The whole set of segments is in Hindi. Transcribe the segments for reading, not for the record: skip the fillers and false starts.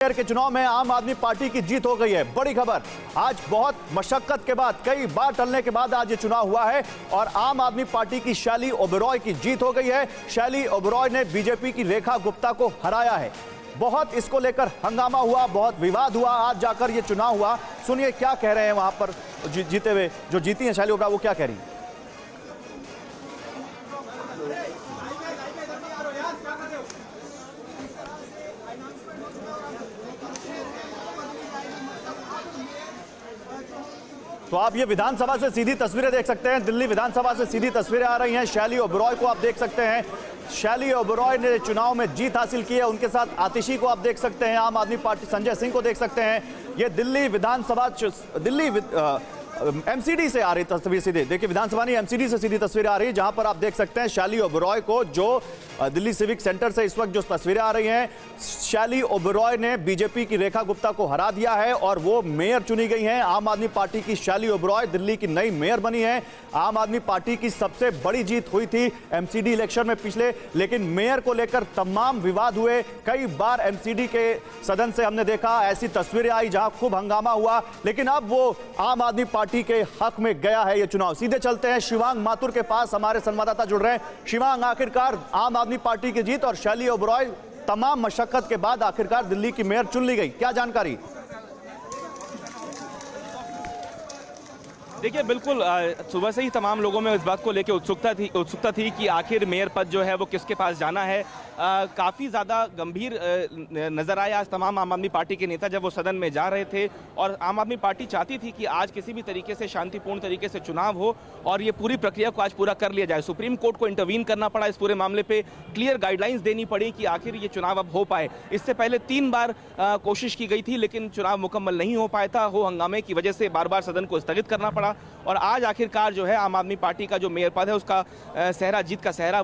मेयर के चुनाव में आम आदमी पार्टी की जीत हो गई है। बड़ी खबर, आज बहुत मशक्कत के बाद, कई बार टलने के बाद आज ये चुनाव हुआ है और आम आदमी पार्टी की शैली ओबेरॉय की जीत हो गई है। शैली ओबेरॉय ने बीजेपी की रेखा गुप्ता को हराया है। बहुत इसको लेकर हंगामा हुआ, बहुत विवाद हुआ, आज जाकर ये चुनाव हुआ। सुनिए क्या कह रहे हैं वहां पर जीते हुए जो जीती है शैली ओबेरॉय, वो क्या कह रही है। तो आप ये विधानसभा से सीधी तस्वीरें देख सकते हैं, दिल्ली विधानसभा से सीधी तस्वीरें आ रही हैं। शैली ओबेरॉय को आप देख सकते हैं। शैली ओबेरॉय ने चुनाव में जीत हासिल की है। उनके साथ आतिशी को आप देख सकते हैं, आम आदमी पार्टी संजय सिंह को देख सकते हैं। ये दिल्ली विधानसभा एमसीडी से आ रही तस्वीर सीधी, देखिए विधानसभा नहीं एमसीडी से सीधी तस्वीर आ रही है, जहां पर आप देख सकते हैं शैली ओबेरॉय को, जो दिल्ली सिविक सेंटर से इस वक्त जो तस्वीरें आ रही हैं, शैली ओबेरॉय ने बीजेपी की रेखा गुप्ता को हरा दिया है और वो मेयर चुनी गई हैं। आम आदमी पार्टी की शैली ओबेरॉय दिल्ली की नई मेयर बनी है। आम आदमी पार्टी की सबसे बड़ी जीत हुई थी एमसीडी इलेक्शन में पिछले, लेकिन मेयर को लेकर तमाम विवाद हुए। कई बार एमसीडी के सदन से हमने देखा ऐसी तस्वीरें आई जहां खूब हंगामा हुआ, लेकिन अब वो आम आदमी पार्टी के हक में गया है ये चुनाव। सीधे चलते हैं शिवांग माथुर के पास, हमारे संवाददाता जुड़ रहे हैं। शिवांग, आखिरकार आम आदमी पार्टी की जीत और शैली ओबेरॉय तमाम मशक्कत के बाद आखिरकार दिल्ली की मेयर चुन ली गई, क्या जानकारी। देखिए बिल्कुल सुबह से ही तमाम लोगों में इस बात को लेकर उत्सुकता थी कि आखिर मेयर पद जो है वो किसके पास जाना है। काफ़ी ज़्यादा गंभीर नज़र आया आज तमाम आम आदमी पार्टी के नेता जब वो सदन में जा रहे थे, और आम आदमी पार्टी चाहती थी कि आज किसी भी तरीके से शांतिपूर्ण तरीके से चुनाव हो और ये पूरी प्रक्रिया को आज पूरा कर लिया जाए। सुप्रीम कोर्ट को इंटरवीन करना पड़ा इस पूरे मामले पे, क्लियर गाइडलाइंस देनी पड़ी कि आखिर ये चुनाव अब हो पाए। इससे पहले 3 बार कोशिश की गई थी लेकिन चुनाव मुकम्मल नहीं हो पाया था, हो हंगामे की वजह से बार बार सदन को स्थगित करना पड़ा। और आज आखिरकार जो है आम आदमी पार्टी का जो मेयर पद है उसका सहरा, जीत का सहरा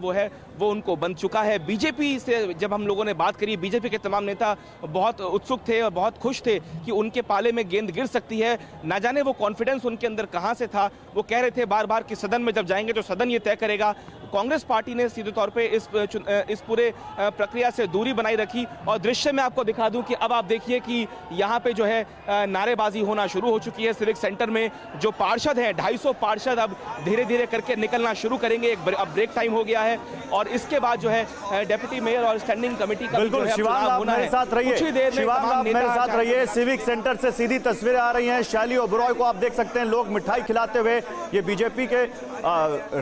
वो उनको बन चुका है। बीजेपी से जब हम लोगों ने बात करी, बीजेपी के तमाम नेता बहुत उत्सुक थे और बहुत खुश थे कि उनके पाले में गेंद गिर सकती है। ना जाने वो कॉन्फिडेंस उनके अंदर कहां से था। वो कह रहे थे बार बार कि सदन में जब जाएंगे तो सदन ये तय करेगा। कांग्रेस पार्टी ने सीधे तौर पे इस पूरे प्रक्रिया से दूरी बनाई रखी। और दृश्य में आपको दिखा दूं कि अब आप देखिए कि यहाँ पे जो है नारेबाजी होना शुरू हो चुकी है सिविक सेंटर में। जो पार्षद हैं 250 पार्षद अब धीरे धीरे करके निकलना शुरू करेंगे। अब ब्रेक टाइम हो गया है और इसके बाद जो है डिप्टी मेयर और स्टैंडिंग कमेटी का बिल्कुल शिवांग आप मेरे साथ रहिए, शिवांग आप मेरे साथ रहिए। सिविक सेंटर से सीधी तस्वीरें आ रही हैं। शैली ओबेरॉय को आप देख सकते हैं, लोग मिठाई खिलाते हुए। ये बीजेपी के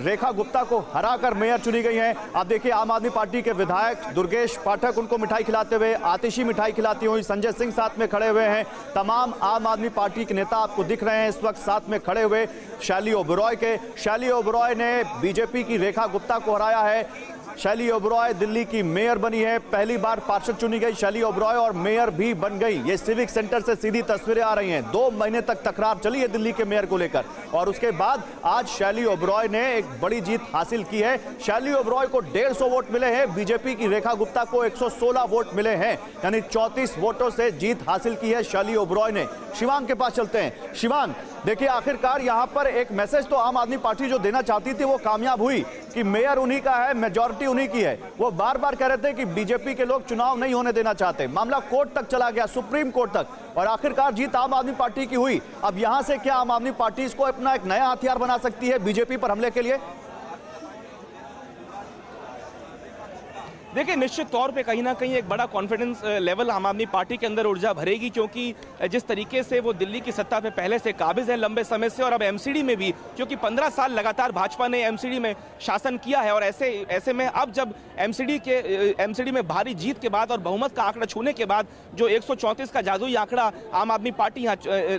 रेखा गुप्ता को हराकर मेयर चुनी गई हैं। आप देखिए आम आदमी पार्टी के विधायक दुर्गेश पाठक उनको मिठाई खिलाते हुए, आतिशी मिठाई खिलाती हुई, संजय सिंह साथ में खड़े हुए हैं। तमाम आम आदमी पार्टी के नेता आपको दिख रहे हैं इस वक्त साथ में खड़े हुए शैली ओबेरॉय के। शैली ओबेरॉय ने बीजेपी की रेखा गुप्ता को हराया है। शैली ओबेरॉय दिल्ली की मेयर बनी है, पहली बार पार्षद चुनी गई शैली ओबेरॉय और मेयर भी बन गई। ये सिविक सेंटर से सीधी तस्वीरें आ रही हैं। 2 महीने तक तकरार चली है दिल्ली के मेयर को लेकर और उसके बाद आज शैली ओबेरॉय ने एक बड़ी जीत हासिल की है। शैली ओबेरॉय को 150 वोट मिले हैं, बीजेपी की रेखा गुप्ता को 116 वोट मिले हैं, यानी 34 वोटों से जीत हासिल की है शैली ओबेरॉय ने। शिवांग के पास चलते हैं। शिवांग, देखिए आखिरकार यहां पर एक मैसेज तो आम आदमी पार्टी जो देना चाहती थी वो कामयाब हुई कि मेयर उन्हीं का है, मेजॉरिटी उन्हीं की है। वो बार बार कह रहे थे कि बीजेपी के लोग चुनाव नहीं होने देना चाहते। मामला कोर्ट तक चला गया, सुप्रीम कोर्ट तक, और आखिरकार जीत आम आदमी पार्टी की हुई। अब यहां से क्या आम आदमी पार्टी इसको अपना एक नया हथियार बना सकती है बीजेपी पर हमले के लिए। देखिए निश्चित तौर पे कहीं ना कहीं एक बड़ा कॉन्फिडेंस लेवल आम आदमी पार्टी के अंदर ऊर्जा भरेगी, क्योंकि जिस तरीके से वो दिल्ली की सत्ता पे पहले से काबिज है लंबे समय से, और अब एमसीडी में भी, क्योंकि 15 साल लगातार भाजपा ने एमसीडी में शासन किया है। और ऐसे में अब जब एमसीडी में भारी जीत के बाद और बहुमत का आंकड़ा छूने के बाद जो 134 का जादुई आंकड़ा आम आदमी पार्टी यहाँ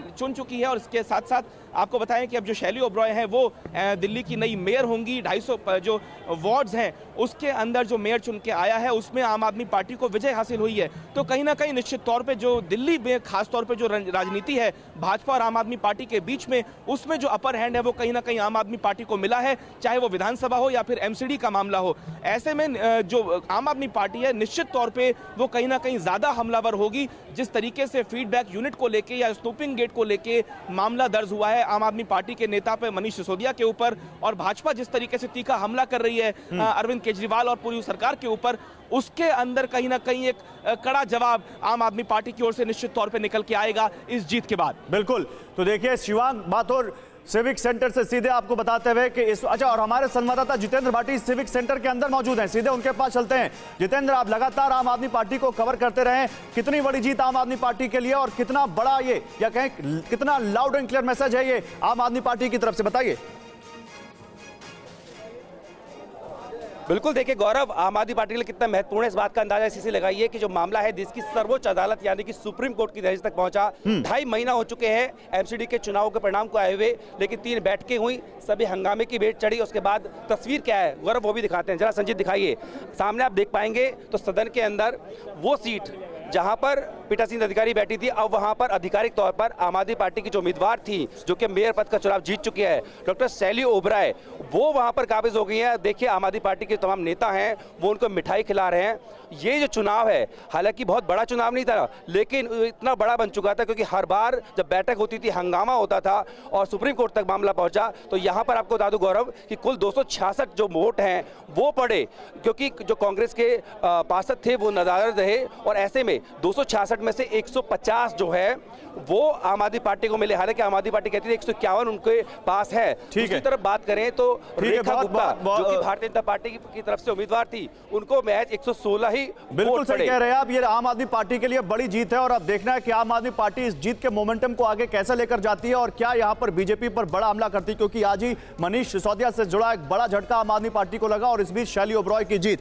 चुन चुकी है। और इसके साथ साथ आपको बताएं कि अब जो शैली ओबेरॉय है वो दिल्ली की नई मेयर होंगी। 250 जो वार्ड्स हैं उसके अंदर जो मेयर चुन के आया है उसमें आम आदमी पार्टी को विजय हासिल हुई है। तो कहीं ना कहीं निश्चित तौर पे जो दिल्ली में खास तौर पे जो राजनीति है भाजपा और आम आदमी पार्टी के बीच में, उसमें जो अपर हैंड है वो कहीं ना कहीं आम आदमी पार्टी को मिला है, चाहे वो विधानसभा हो या फिर एमसीडी का मामला हो। ऐसे में जो आम आदमी पार्टी है निश्चित तौर पे वो कहीं ना कहीं ज्यादा हमलावर होगी। जिस तरीके से फीडबैक यूनिट को लेके या स्नूपिंग गेट को लेके मामला दर्ज हुआ है आम आदमी पार्टी के नेता पे मनीष सिसोदिया के ऊपर, और भाजपा जिस तरीके से तीखा हमला कर रही है अरविंद केजरीवाल और पूरी सरकार के ऊपर, उसके अंदर कहीं ना कहीं एक कड़ा जवाब आम आदमी पार्टी की ओर से निश्चित तौर पे निकल के आएगा इस जीत के बाद। बिल्कुल, तो देखिए शिवांग माथुर सिविक सेंटर से सीधे आपको बताते हुए कि अच्छा, और हमारे संवाददाता जितेंद्र भाटी सिविक सेंटर के अंदर मौजूद हैं, सीधे उनके पास चलते हैं। जितेंद्र, आप लगातार आम आदमी पार्टी को कवर करते रहे, कितनी बड़ी जीत आम आदमी पार्टी के लिए और कितना बड़ा ये, या कहें कितना लाउड एंड क्लियर मैसेज है ये आम आदमी पार्टी की तरफ से, बताइए। बिल्कुल, देखिए गौरव, आम आदमी पार्टी के लिए कितना महत्वपूर्ण है इस बात का अंदाजा इसी से लगाइए कि जो मामला है देश की सर्वोच्च अदालत यानी कि सुप्रीम कोर्ट की दहलीज तक पहुंचा। 2.5 महीना हो चुके हैं एमसीडी के चुनाव के परिणाम को आए हुए, लेकिन 3 बैठकें हुई, सभी हंगामे की भेंट चढ़ी। उसके बाद तस्वीर क्या है गौरव, वो भी दिखाते हैं, जरा संजीत दिखाइए। सामने आप देख पाएंगे तो सदन के अंदर वो सीट जहां पर पीठासीन अधिकारी बैठी थी, अब वहां पर आधिकारिक तौर पर आम आदमी पार्टी की जो उम्मीदवार थी, जो कि मेयर पद का चुनाव जीत चुकी है, डॉक्टर शैली ओबराय, वो वहां पर काबिज हो गई है। देखिए आम आदमी पार्टी के तमाम नेता हैं, वो उनको मिठाई खिला रहे हैं। ये जो चुनाव है, हालांकि बहुत बड़ा चुनाव नहीं था, लेकिन इतना बड़ा बन चुका था क्योंकि हर बार जब बैठक होती थी हंगामा होता था और सुप्रीम कोर्ट तक मामला पहुंचा। तो यहाँ पर आपको बता दूं गौरव कि कुल 266 जो वोट हैं वो पड़े, क्योंकि जो कांग्रेस के पार्षद थे वो नाराज रहे, और ऐसे में 266 में से 150 जो है वो आम आदमी पार्टी को मिले। हालांकि आम आदमी पार्टी कहती है 151 उनके पास है। दूसरी तरफ बात करें तो रेखा गुप्ता, जो कि भारतीय जनता पार्टी की तरफ से उम्मीदवार थी, उनको महज 116 ही बिल्कुल सही कह रहे हैं आप। ये आम आदमी पार्टी के लिए बड़ी जीत है और अब देखना है कि आम आदमी पार्टी इस जीत के मोमेंटम को आगे कैसे लेकर जाती है और क्या यहां पर बीजेपी पर बड़ा हमला करती है, क्योंकि आज ही मनीष सिसोदिया से जुड़ा एक बड़ा झटका आम आदमी पार्टी को लगा और इस बीच शैली ओबरॉय की जीत।